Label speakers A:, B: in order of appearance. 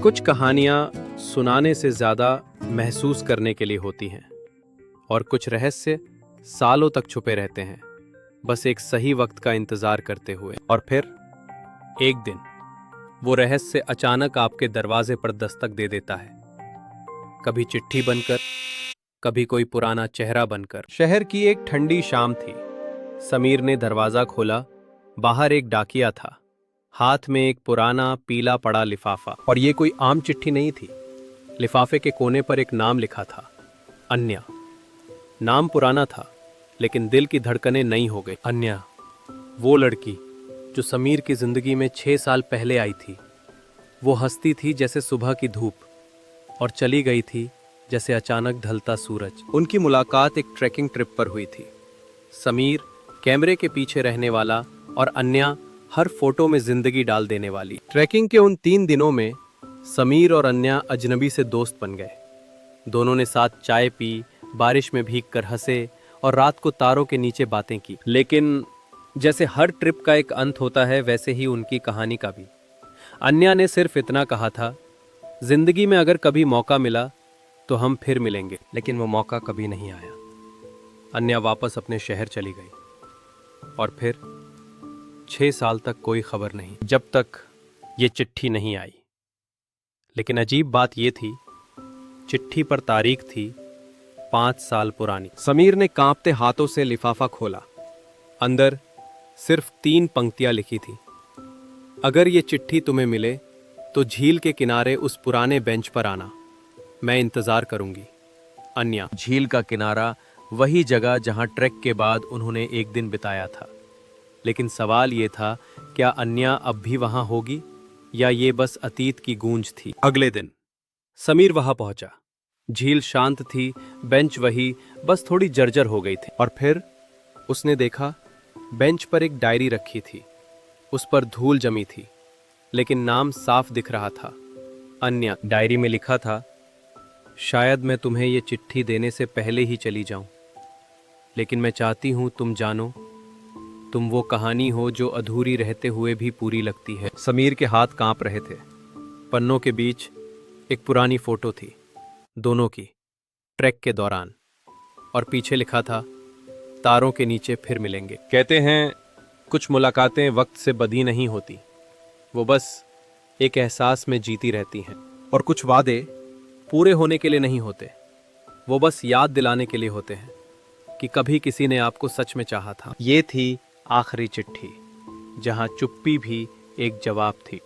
A: कुछ कहानियाँ सुनाने से ज़्यादा महसूस करने के लिए होती हैं और कुछ रहस्य सालों तक छुपे रहते हैं, बस एक सही वक्त का इंतज़ार करते हुए। और फिर एक दिन वो रहस्य अचानक आपके दरवाजे पर दस्तक दे देता है, कभी चिट्ठी बनकर, कभी कोई पुराना चेहरा बनकर। शहर की एक ठंडी शाम थी। समीर ने दरवाज़ा खोला। बाहर एक डाकिया था, हाथ में एक पुराना पीला पड़ा लिफाफा। और ये कोई आम चिट्ठी नहीं थी। लिफाफे के कोने पर एक नाम लिखा था, अन्या। नाम पुराना था, लेकिन दिल की धड़कनें नई हो गई। अन्या, वो लड़की जो समीर की जिंदगी में 6 साल पहले आई थी। वो हंसती थी जैसे सुबह की धूप, और चली गई थी जैसे अचानक ढलता सूरज। उनकी मुलाकात एक ट्रैकिंग ट्रिप पर हुई थी। समीर कैमरे के पीछे रहने वाला और अन्या हर फोटो में जिंदगी डाल देने वाली। ट्रैकिंग के उन 3 दिनों में समीर और अन्या अजनबी से दोस्त बन गए। दोनों ने साथ चाय पी, बारिश में भीगकर हंसे और रात को तारों के नीचे बातें की। लेकिन जैसे हर ट्रिप का एक अंत होता है, वैसे ही उनकी कहानी का भी। अन्या ने सिर्फ इतना कहा था, जिंदगी में अगर कभी मौका मिला तो हम फिर मिलेंगे। लेकिन वो मौका कभी नहीं आया। अन्या वापस अपने शहर चली गई और फिर 6 साल तक कोई खबर नहीं, जब तक ये चिट्ठी नहीं आई। लेकिन अजीब बात ये थी, चिट्ठी पर तारीख थी 5 साल पुरानी। समीर ने कांपते हाथों से लिफाफा खोला। अंदर सिर्फ 3 पंक्तियां लिखी थी, अगर ये चिट्ठी तुम्हें मिले तो झील के किनारे उस पुराने बेंच पर आना, मैं इंतजार करूंगी। अन्या। झील का किनारा, वही जगह जहां ट्रैक के बाद उन्होंने एक दिन बिताया था। लेकिन सवाल ये था, क्या अन्या अब भी वहां होगी या ये बस अतीत की गूंज थी। अगले दिन समीर वहां पहुंचा। झील शांत थी, बेंच वही, बस थोड़ी जर्जर हो गई थी। और फिर उसने देखा, बेंच पर एक डायरी रखी थी। उस पर धूल जमी थी, लेकिन नाम साफ दिख रहा था, अन्या। डायरी में लिखा था, शायद मैं तुम्हें ये चिट्ठी देने से पहले ही चली जाऊं, लेकिन मैं चाहती हूं तुम जानो, तुम वो कहानी हो जो अधूरी रहते हुए भी पूरी लगती है। समीर के हाथ कांप रहे थे। पन्नों के बीच एक पुरानी फोटो थी, दोनों की, ट्रैक के दौरान। और पीछे लिखा था, तारों के नीचे फिर मिलेंगे। कहते हैं कुछ मुलाकातें वक्त से बदी नहीं होती, वो बस एक एहसास में जीती रहती हैं। और कुछ वादे पूरे होने के लिए नहीं होते, वो बस याद दिलाने के लिए होते हैं कि कभी किसी ने आपको सच में चाहा था। ये थी आखिरी चिट्ठी, जहां चुप्पी भी एक जवाब थी।